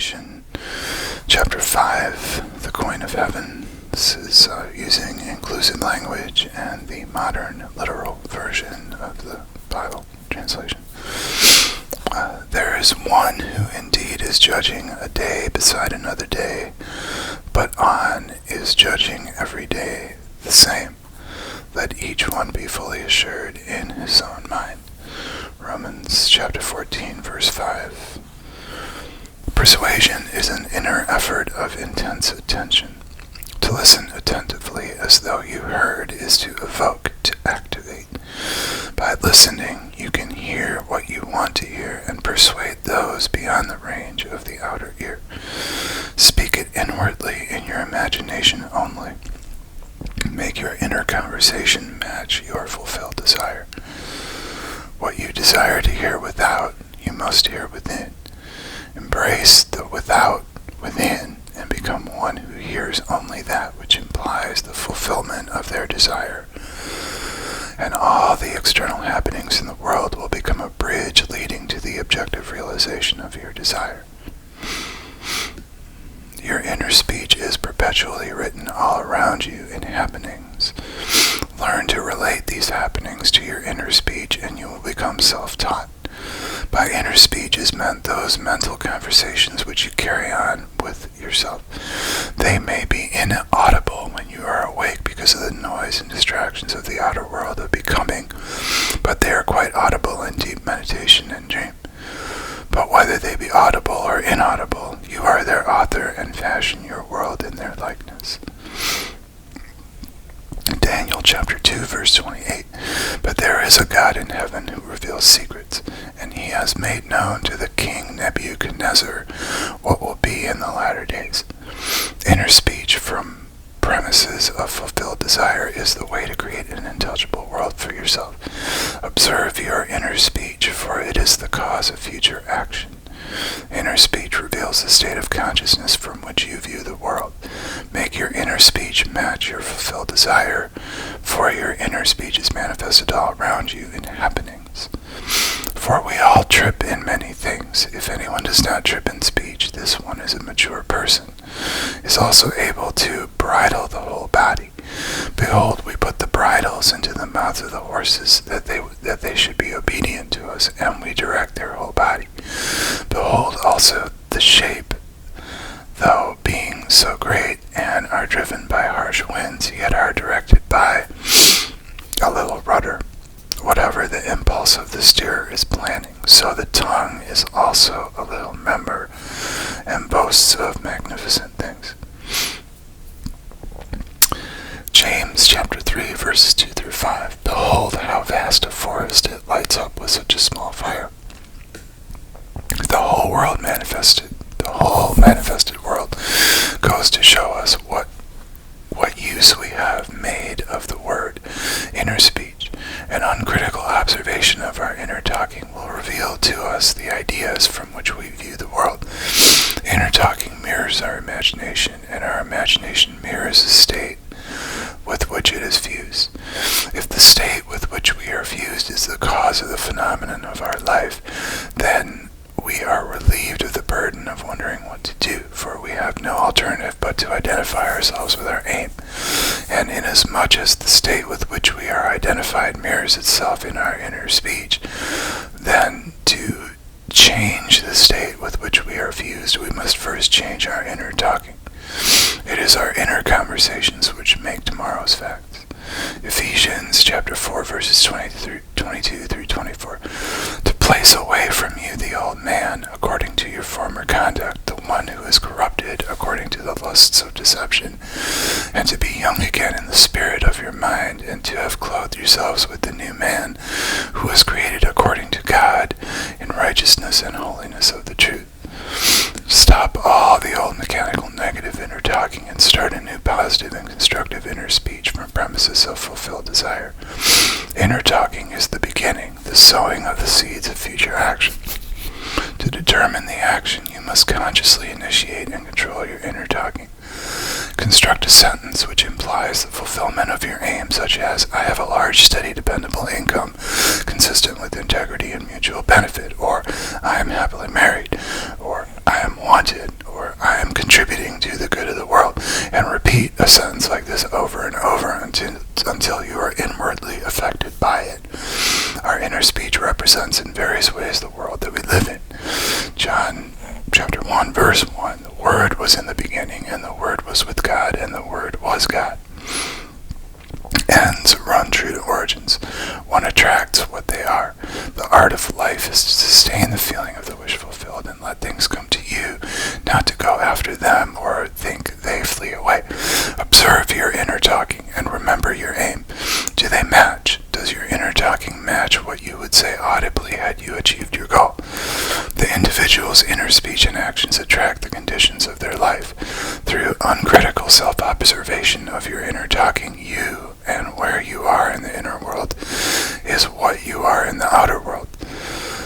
Translation, Chapter 5, The Coin of Heaven. This is using inclusive language and the modern literal version of the Bible translation. There is one who indeed is judging a day beside another day, but on is judging every day the same. Let each one be fully assured in his own mind. Romans chapter 14, verse 5. Persuasion is an inner effort of intense attention. To listen attentively as though you heard is to evoke, to activate. By listening, you can hear what you want to hear and persuade those beyond the range of the outer ear. Speak it inwardly in your imagination only. Make your inner conversation match your fulfilled desire. What you desire to hear without, you must hear within. Embrace the without within and become one who hears only that which implies the fulfillment of their desire. And all the external happenings in the world will become a bridge leading to the objective realization of your desire. Your inner speech is perpetually written all around you in happenings. Learn to relate these happenings to your inner speech and you will become self-taught. By inner speech is meant those mental conversations which you carry on with yourself. They may be inaudible when you are awake because of the noise and distractions of the outer world of becoming, but they are quite audible in deep meditation and dream. But whether they be audible or inaudible, you are their author and fashion your world in their likeness. Daniel chapter 2 verse 28. But there is a God in heaven who reveals secrets, and he has made known to the king Nebuchadnezzar what will be in the latter days. Inner speech from premises of fulfilled desire is the way to create an intelligible world for yourself. Observe your inner speech, for it is the cause of future action. Inner speech reveals the state of consciousness from which you view the world. Make your inner speech match your fulfilled desire, for your inner speech is manifested all around you in happenings. For we all trip in many things. If anyone does not trip in speech, this one is a mature person, is also able to bridle the whole body. Behold, we put the bridles into the mouths of the horses, that they should be obedient to us, and we direct their whole body. Behold also the shape, though being so great, and are driven by harsh winds, yet are directed by a little rudder. Whatever the impulse of the steerer is planning, so the tongue is also a little member, and boasts of magnificent things. James chapter 3 verses 2 through 5. Behold how vast a forest it lights up with such a small fire. The whole manifested world goes to show us what use we have made of the word inner speech. An uncritical observation of our inner talking will reveal to us the ideas from which we view the world. Inner talking mirrors our imagination, and our imagination mirrors the state with which it is fused. If the state with which we are fused is the cause of the phenomenon of our life, then we are relieved of the burden of wondering what to do, for we have no alternative but to identify ourselves with our aim. And inasmuch as the state with which we are identified mirrors itself in our inner speech, then to change the state with which we are fused, we must first change our inner talking. It is our inner conversations which make tomorrow's facts. Ephesians chapter 4 verses 22 through 24. To place away from you the old man according to your former conduct, the one who is corrupted according to the lusts of deception, and to be young again in the spirit of your mind, and to have clothed yourselves with the new man, who was created according to God in righteousness and holiness of the truth. Stop all the old mechanical negative inner talking and start a new positive and constructive inner speech from premises of fulfilled desire. Inner talking is the beginning, the sowing of the seeds of future action. To determine the action, you must consciously initiate and control your inner talking. Construct a sentence which implies the fulfillment of your aim, such as, I have a large, steady, dependable income consistent with integrity and mutual benefit, or I am happily married, or I am wanted, or I am contributing to the good of the world, and repeat a sentence like this over and over until you are inwardly affected by it. Our inner speech represents in various ways the world that we live in. John chapter 1, verse 1, the Word was in the beginning, and the Word was with God, and the Word was God. Ends run true to origins. One attracts what they are. The art of life is to sustain the feeling of the wish fulfilled and let things come to you, not to go after them or think they flee away. Observe your inner talking and remember your aim. Do they match? Does your inner talking match what you would say audibly had you achieved your goal? The individual's inner speech and actions attract the conditions of their life. Through uncritical self-observation of your inner talking, you and where you are in the inner world is what you are in the outer world.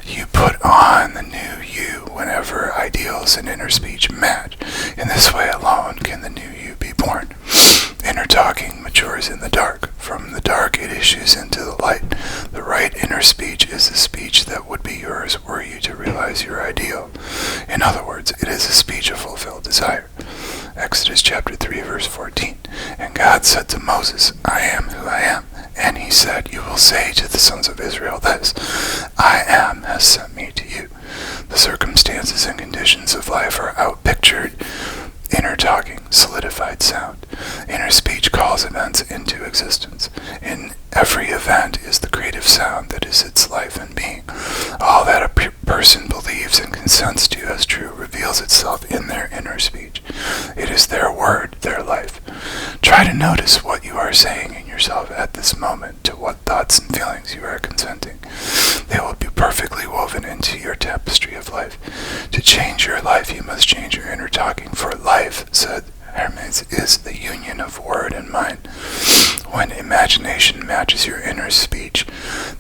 You put on the new you whenever ideals and inner speech match. In this way alone can the new you be born. Inner talking matures in the dark. From the dark it issues into the light. The right inner speech is the speech that would be yours were you to realize your ideal. In other words, it is a speech of fulfilled desire. Exodus chapter 3, verse 14. And God said to Moses, I am who I am. And he said, you will say to the sons of Israel this, I am has sent me to you. The circumstances and conditions of life are outpictured. Inner talking, solidified sound. Inner speech calls events into existence. In every event is the creative sound that is its life and being. All that a person believes and consents to as true reveals itself in their inner speech. It is their word, their life. Try to notice what you are saying in yourself at this moment, to what thoughts and feelings you are consenting. They will be perfectly woven into your tapestry of life. To change your life, you must change your inner talking, for life, said Hermes, is the union of word and mind. When imagination matches your inner speech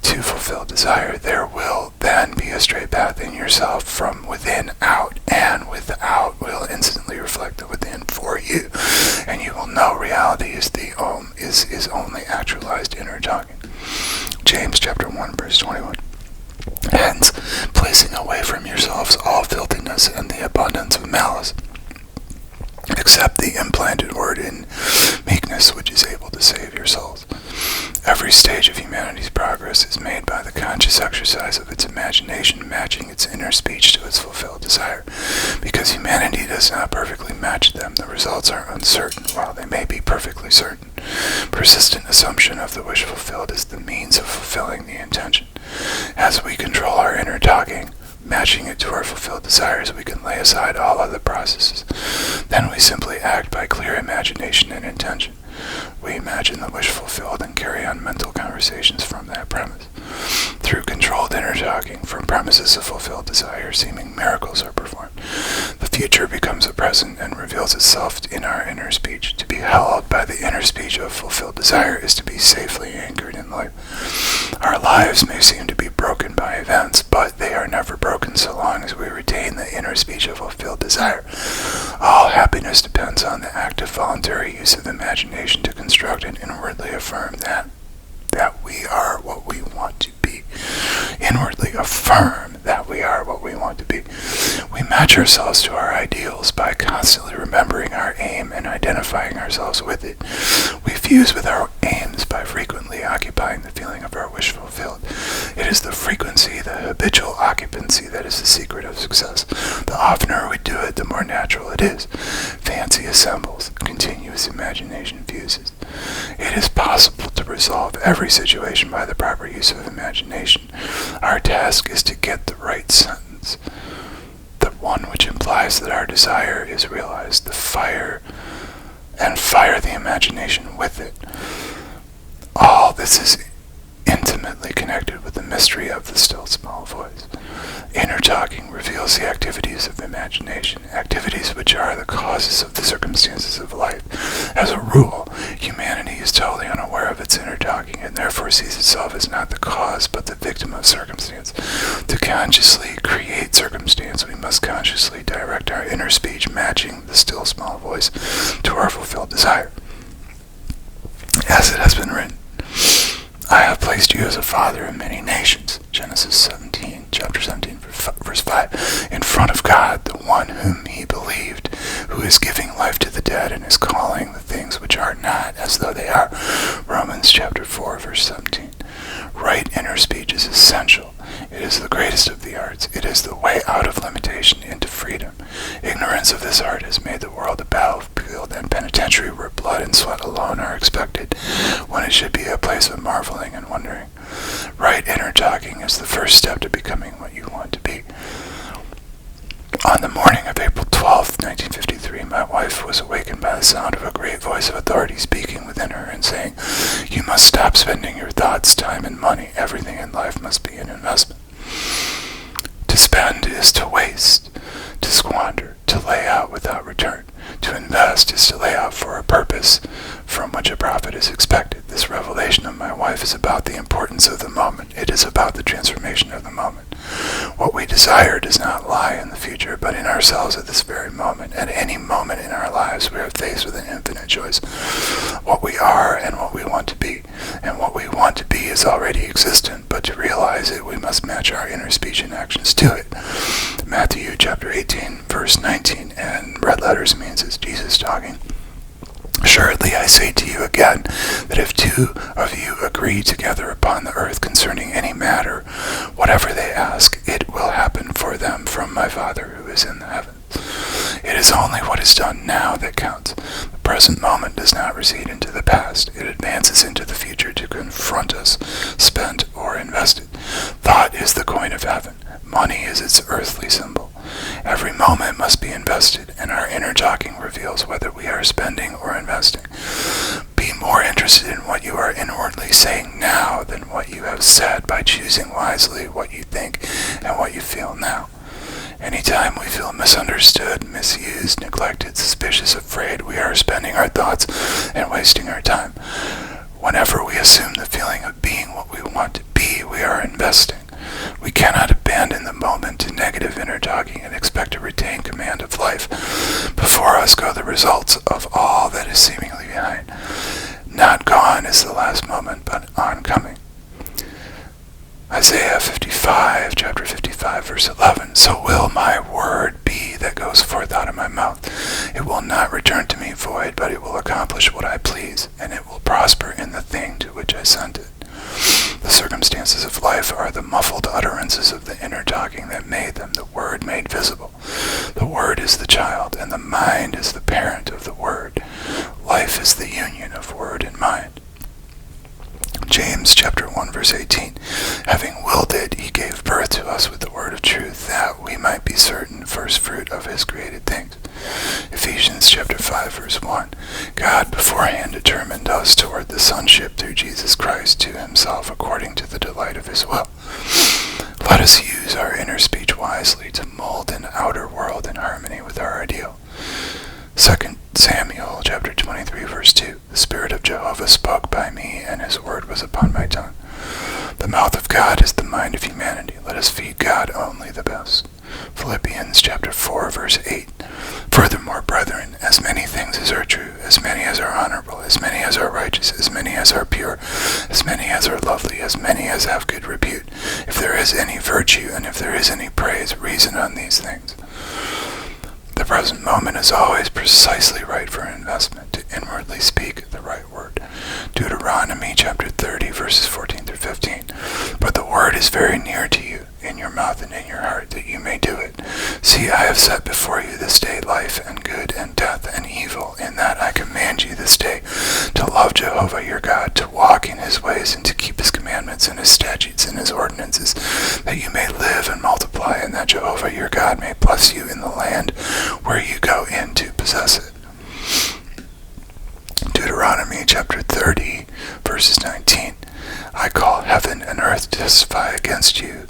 to fulfill desire, there will then be a straight path in yourself from within out, and without will instantly reflect the within for you, and you will know reality is only actualized inner talking. James chapter 1, verse 21. Hence, placing away from yourselves all filthiness and the abundance of malice, accept the implanted word in meekness which is able to save your souls. Every stage of humanity's progress is made by the conscious exercise of its imagination matching its inner speech to its fulfilled desire. Because humanity does not perfectly match them, the results are uncertain, while they may be perfectly certain. Persistent assumption of the wish fulfilled is the means of fulfilling the intention. As we control our inner talking, matching it to our fulfilled desires, we can lay aside all other processes. Then we simply act by clear imagination and intention. We imagine the wish fulfilled and carry on mental conversations from that premise. Through controlled inner talking from premises of fulfilled desire, seeming miracles are performed. The future becomes a present and reveals itself in our inner speech. To be held by the inner speech of fulfilled desire is to be safely anchored in life. Our lives may seem to be broken by events, but they are never broken so long as we retain the inner speech of fulfilled desire. All happiness depends on the active voluntary use of imagination to construct and inwardly affirm that we are what we want to be. Inwardly affirm that we are what we want to be. We match ourselves to our ideals by constantly remembering our aim and identifying ourselves with it. We fuse with our aims by frequently occupying the feeling of our wish fulfilled. It is the frequency, the habitual occupancy that is the secret of success. The oftener we do it, the more natural it is. Fancy assembles, continuous imagination fuses. It is possible to resolve every situation by the proper use of imagination. Our task is to get the right sentence, the one which implies that our desire is realized, fire the imagination with it. All this is intimately connected with the mystery of the still small voice. Inner talking reveals the activities of imagination, activities which are the causes of the circumstances of life. As a rule, humanity is totally unaware of its inner talking and therefore sees itself as not the cause but the victim of circumstance. To consciously create circumstance, we must consciously direct our inner speech matching the still small voice to our fulfilled desire. As it has been written, I have placed you as a father in many nations. Genesis 17, chapter 17, verse 5. In front of God, the one whom he believed, who is giving life to the dead and is calling the things which are not as though they are. Romans chapter 4, verse 17. Right inner speech is essential. It is the greatest of the arts. It is the way out of limitation into freedom. Ignorance of this art has made the world a battlefield and penitentiary where blood and sweat alone are expected, when it should be a place of marveling and wondering. Right inner talking is the first step to becoming what you want to be. On the morning of April 12th, 1953, my wife was awakened by the sound of a great voice of authority speaking within her and saying, "You must stop spending your thoughts, time, and money. Everything in life must be an investment." To spend is to waste, to squander, to lay out without return. To invest is to lay out for a purpose from which a profit is expected. This revelation of my wife is about the importance of the moment. It is about the transformation of the moment. What we desire does not lie in the future, but in ourselves at this very moment. At any moment in our lives, we are faced with an infinite choice. What we are and what we want to be. And what we want to be is already existent, but to realize it, we must match our inner speech and actions to it. Matthew chapter 18, verse 19, and red letters means it's Jesus talking. Assuredly, I say to you again, that if two of you agree together upon the earth concerning any matter, whatever they ask, it will happen for them from my Father who is in the heavens. It is only what is done now that counts. The present moment does not recede into the past. It advances into the future to confront us, spent or invested. Thought is the coin of heaven. Money is its earthly symbol. Every moment must be invested, and our inner talking reveals whether we are spending or investing. Be more interested in what you are inwardly saying now than what you have said by choosing wisely what you think and what you feel now. Anytime we feel misunderstood, misused, neglected, suspicious, afraid, we are spending our thoughts and wasting our time. Whenever we assume the feeling of being what we want to be, we are investing. We cannot abandon the moment to negative inner talking and expect to retain command of life. Before us go the results of all that is seemingly behind. Not gone is the last moment, but oncoming. Isaiah 55, chapter 55, verse 11. So will my word be that goes forth out of my mouth. It will not return to me void, but it will accomplish what I please, and it will prosper in the thing to which I sent it. The circumstances of life are the muffled utterances of the inner talking that made them, the word made visible. The word is the child, and the mind is the parent of the word. Life is the union of word and mind. James chapter 1, verse 18. Having willed it, he gave birth to us with the word of truth, that we might be certain first fruit of his created things. Ephesians chapter 5, verse 1. God beforehand determined us toward the sonship through Jesus Christ to himself according to the delight of his will. Let us use our inner speech wisely to mold an outer world in harmony with our ideal. 2 Samuel chapter 23, verse 2. The Spirit of Jehovah spoke by me, and his word was upon my tongue. The mouth of God is the mind of humanity. Let us feed God only the best. Philippians chapter 4, verse 8. Furthermore, brethren, as many things as are true, as many as are honorable, as many as are righteous, as many as are pure, as many as are lovely, as many as have good repute, if there is any virtue, and if there is any praise, reason on these things. The present moment is always precisely right for investment, to inwardly speak the right word. Deuteronomy chapter 30, verses 14 through 15. But the word is very near to you, in your mouth and in your heart, that you may do it. See, I have set before you this day life and good and death and evil, in that I command you this day to love Jehovah your God, to walk in his ways, and to keep his commandments and his statutes and his ordinances, that you may live and multiply, and that Jehovah your God may bless you in the land where you go in to possess it. Deuteronomy chapter 30, verses 19. I call heaven and earth to testify against you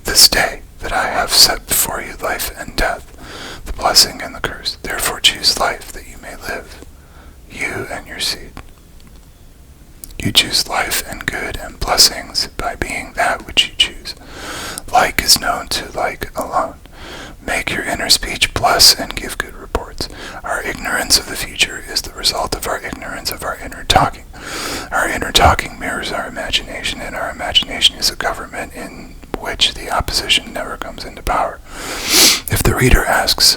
this day, that I have set before you life and death, the blessing and the curse. Therefore choose life, that you may live, you and your seed. You choose life and good and blessings by being that which you choose. Like is known to like alone. Make your inner speech bless and give good reports. Our ignorance of the future is the result of our ignorance of our inner talking. Our inner talking mirrors our imagination, and our imagination is a government in which the opposition never comes into power. If the reader asks,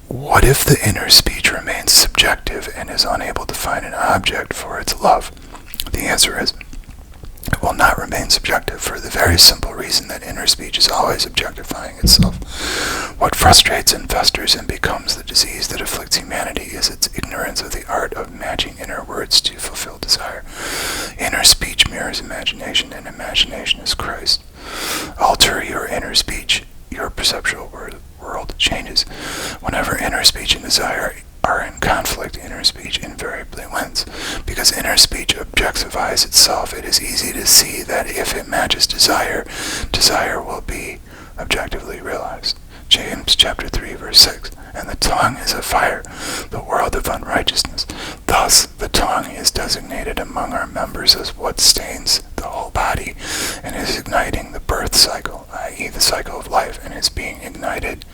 what if the inner speech remains subjective and is unable to find an object for its love? The answer is, it will not remain subjective for the very simple reason that inner speech is always objectifying itself. What frustrates and festers and becomes the disease that afflicts humanity is its ignorance of the art of matching inner words to fulfill desire. Inner speech mirrors imagination, and imagination is Christ. Alter your inner speech, your perceptual world changes. Whenever inner speech and desire are in conflict, inner speech invariably wins. Because inner speech objectifies itself, it is easy to see that if it matches desire, desire will be objectively realized. James chapter 3 verse 6. And the tongue is a fire, the world of unrighteousness. Thus the tongue is designated among our members as what stains the whole body and is igniting the birth cycle, i.e. the cycle of life, and is being ignited